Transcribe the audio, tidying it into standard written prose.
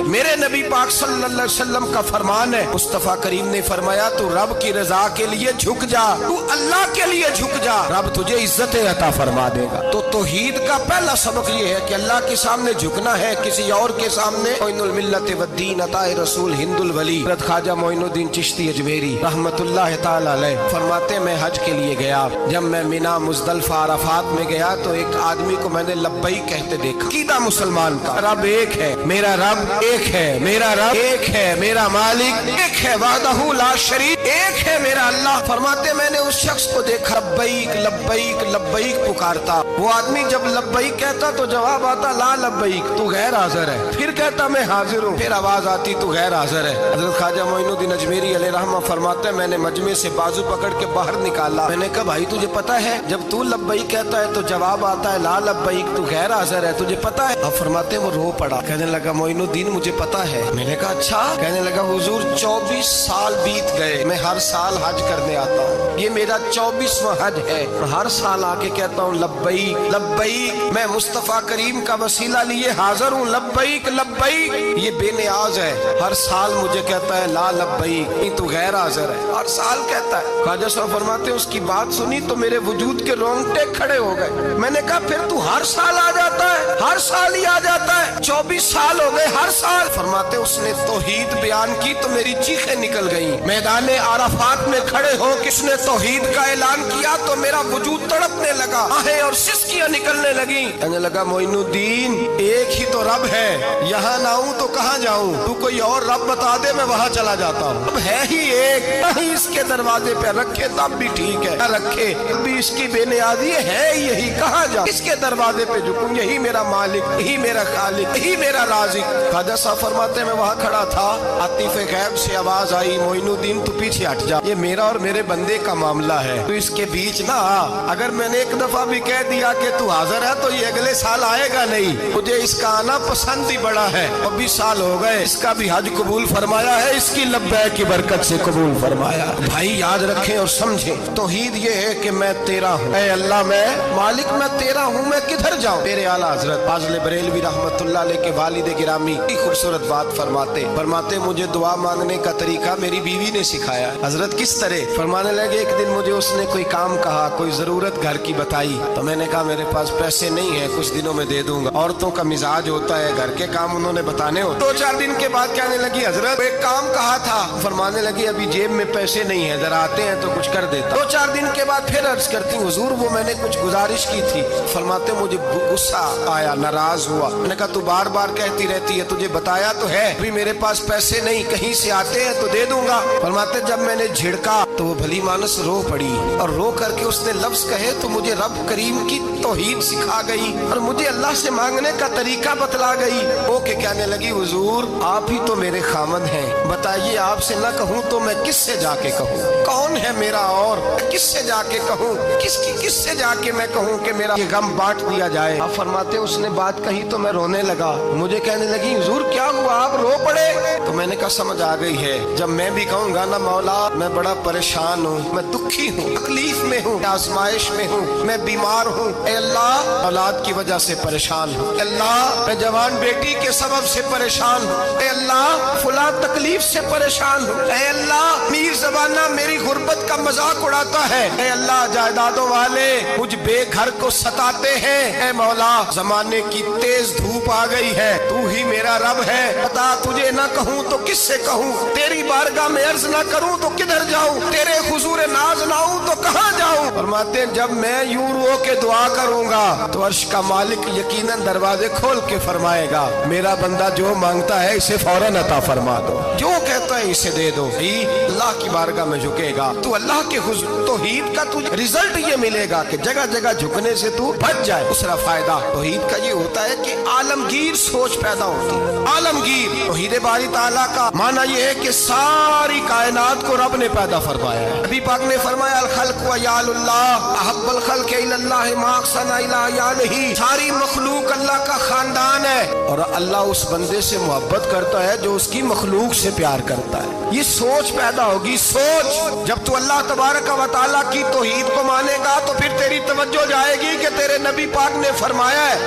میرے نبی پاک صلی اللہ علیہ وسلم کا فرمان ہے، مصطفیٰ کریم نے فرمایا تو رب کی رضا کے لیے جھک جا، تو اللہ کے لیے جھک جا، رب تجھے عزت عطا فرما دے گا۔ تو توحید کا پہلا سبق یہ ہے کہ اللہ کے سامنے جھکنا ہے، کسی اور کے سامنے۔ معین الملت والدین عطا رسول ہند الولی حضرت خواجہ معین الدین چشتی اجمیری رحمت اللہ تعالی علیہ فرماتے میں حج کے لیے گیا، جب میں مینا مزدلفہ عرفات میں گیا تو ایک آدمی کو میں نے لبیک کہتے دیکھا۔ عقیدہ مسلمان کا رب ایک ہے، میرا رب ایک ہے، میرا رب ایک ہے، میرا مالک ایک ہے، وحدہ لا شریک ایک ہے میرا اللہ۔ فرماتے میں نے اس شخص کو دیکھا لبیک لبیک لبیک پکارتا، وہ آدمی جب لبیک کہتا تو جواب آتا لا لبیک، تو غیر حاضر ہے، پھر کہتا میں حاضر ہوں، پھر آواز آتی تو غیر حاضر ہے۔ حضرت خواجہ معین الدین اجمیری علیہ رحمہ فرماتے میں نے مجمع سے بازو پکڑ کے باہر نکالا، میں نے کہا بھائی تجھے پتا ہے جب تو لبیک کہتا ہے تو جواب آتا ہے لا لبیک، تو غیر حاضر ہے، تجھے پتا ہے؟ اب فرماتے وہ رو پڑا، کہنے لگا معین الدین مجھے پتا ہے۔ میں نے کہا اچھا؟ کہنے لگا حضور 24 سال بیت گئے، میں ہر سال حج کرنے آتا ہوں، یہ میرا 24واں حج ہے، اور ہر سال آ کے کہتا ہوں لبیک لبیک، میں مصطفیٰ کریم کا وسیلہ لیے حاضر ہوں، لبیک لبیک۔ یہ بے نیاز ہے، ہر سال مجھے کہتا ہے لا لبیک، نہیں تو غیر حاضر ہے، ہر سال کہتا ہے۔ خواجہ صاحب فرماتے اس کی بات سنی تو میرے وجود کے رونگٹے کھڑے ہو گئے۔ میں نے کہا پھر تو ہر سال آ جاتا ہے، ہر سال ہی آ جاتا ہے، 24 سال ہو گئے ہر سال۔ فرماتے اس نے توحید بیان کی تو میری چیخیں نکل گئیں، میدان عرفات میں کھڑے ہو کس نے توحید کا اعلان کیا تو میرا وجود تڑپنے لگا، آہیں اور سسکیاں نکلنے لگیں۔ کہنے لگا معین الدین ایک ہی تو رب ہے، یہاں نہ ہوں تو کہاں جاؤں، تو کوئی اور رب بتا دے میں وہاں چلا جاتا ہوں، اب ہے ہی ایک، نہیں اس کے دروازے پہ رکھے تب بھی ٹھیک ہے، نہ رکھے ابھی اس کی بے نیازی ہے یہی، کہاں جاؤں، اس کے دروازے پہ جھکوں، یہی میرا مالک، یہی میرا خالق، یہی میرا رازق۔ خواجہ صاحب فرماتے میں وہاں کھڑا تھا، عاطف غیب سے آواز آئی معین الدین تو پیچھے ہٹ جا، یہ میرا اور میرے بندے کا معاملہ ہے، تو اس کے بیچ نہ آ، اگر میں نے ایک دفعہ بھی کہہ دیا کہ تو حاضر ہے تو یہ اگلے سال آئے گا نہیں، مجھے اس کا آنا پسند ہی بڑا ہے، 24 سال ہو گئے، اس کا بھی حج قبول فرمایا ہے، اس کی لبیک کی برکت سے قبول فرمایا۔ بھائی یاد رکھیں اور سمجھیں توحید یہ ہے کہ میں تیرا ہوں، اے اللہ میں مالک میں تیرا ہوں، میں کدھر جاؤں؟ میرے اعلیٰ حضرت فاضل بریلوی رحمت اللہ علیہ کے والد گرامی خوبصورت بات فرماتے مجھے دعا مانگنے کا طریقہ میری بیوی نے سکھایا۔ حضرت کس طرح؟ فرمانے لگے ایک دن مجھے اس نے کوئی کام کہا، کوئی ضرورت گھر کی بتائی، تو میں نے کہا میرے پاس پیسے نہیں ہیں، کچھ دنوں میں دے دوں گا، عورتوں کا مزاج ہوتا ہے گھر کے کام انہوں نے بتانے ہوتے۔ 2-4 دن کے بعد کہنے لگی حضرت ایک کام کہا تھا، فرمانے لگی ابھی جیب میں پیسے نہیں ہیں، ذرا آتے ہیں تو کچھ کر دیتا۔ 2-4 دن کے بعد پھر عرض کرتی حضور وہ میں نے کچھ گزارش کی تھی، فرماتے مجھے غصہ آیا، ناراض ہوا، میں نے کہا تو بار بار کہتی رہتی ہے، تجھے بتایا تو ہے ابھی میرے پاس پیسے نہیں، کہیں سے آتے ہیں تو دے دوں گا۔ فرماتے جب میں نے جھڑکا تو وہ بھلی مانس رو پڑی، اور رو کر کے اس نے لفظ کہے تو مجھے رب کریم کی توحید سکھا گئی اور مجھے اللہ سے مانگنے کا طریقہ بتلا گئی۔ وہ کہ کہنے لگی حضور آپ ہی تو میرے خامد ہیں، بتائیے آپ سے نہ کہوں تو میں کس سے جا کے کہوں، کون ہے میرا اور کس سے جا کے کہوں، کس سے جا کے میں کہوں کہ میرا یہ غم بانٹ دیا جائے۔ آپ فرماتے اس نے بات کہی تو میں رونے لگا، مجھے کہنے لگی حضور کیا ہوا آپ رو پڑے؟ تو میں نے کہا سمجھ آ گئی ہے، جب میں بھی کہوں گا نا مولا میں بڑا پریشان ہوں، میں دکھی ہوں، تکلیف میں ہوں، آزمائش میں ہوں، میں بیمار ہوں، اے اللہ اولاد کی وجہ سے پریشان ہوں، اے اللہ میں جوان بیٹی کے سبب سے پریشان ہوں، اے اللہ فلاں تکلیف سے پریشان ہوں، اے اللہ میر زبانہ میری غربت کا مذاق اڑاتا ہے، اے اللہ جائیدادوں والے مجھ بے گھر کو ستاتے ہیں، اے مولا زمانے کی تیز دھوپ آ گئی ہے، تو ہی میرا رب ہے، بتا تجھے نہ کہوں تو کس سے کہوں، تیری بارگاہ میں عرض نہ کروں تو کدھر جاؤں، تیرے حضور ناز نہ ہوں تو کہاں جاؤں۔ فرماتے ہیں جب میں یوں رو کے دعا کروں گا تو عرش کا مالک یقیناً دروازے کھول کے فرمائے گا میرا بندہ جو مانگتا ہے اسے فوراً عطا فرما دو، جو کہتا ہے اسے دے دو، اللہ کی بارگاہ میں جھکے گا تو اللہ کے حضور توحید کا تجھے رزلٹ یہ ملے گا کہ جگہ جگہ جھکنے سے تو بچ جائے۔ دوسرا فائدہ توحید کا یہ ہوتا ہے کہ عالمگیر سوچ پیدا ہوتی ہے، عالمگیر توحید باری تعالیٰ کا معنی یہ ہے کہ ساری کائنات کو رب نے پیدا فرمایا ہے۔ نبی پاک نے فرمایا الخلق ویال اللہ احب الخلق الی اللہ ما احسن الی عیالہ، ساری مخلوق اللہ کا خاندان ہے اور اللہ اس بندے سے محبت کرتا ہے جو اس کی مخلوق سے پیار کرتا ہے۔ یہ سوچ پیدا ہوگی، سوچ جب تو اللہ تبارک و تعالیٰ کی توحید کو مانے گا تو پھر تیری توجہ جائے گی کہ تیرے نبی پاک نے فرمایا ہے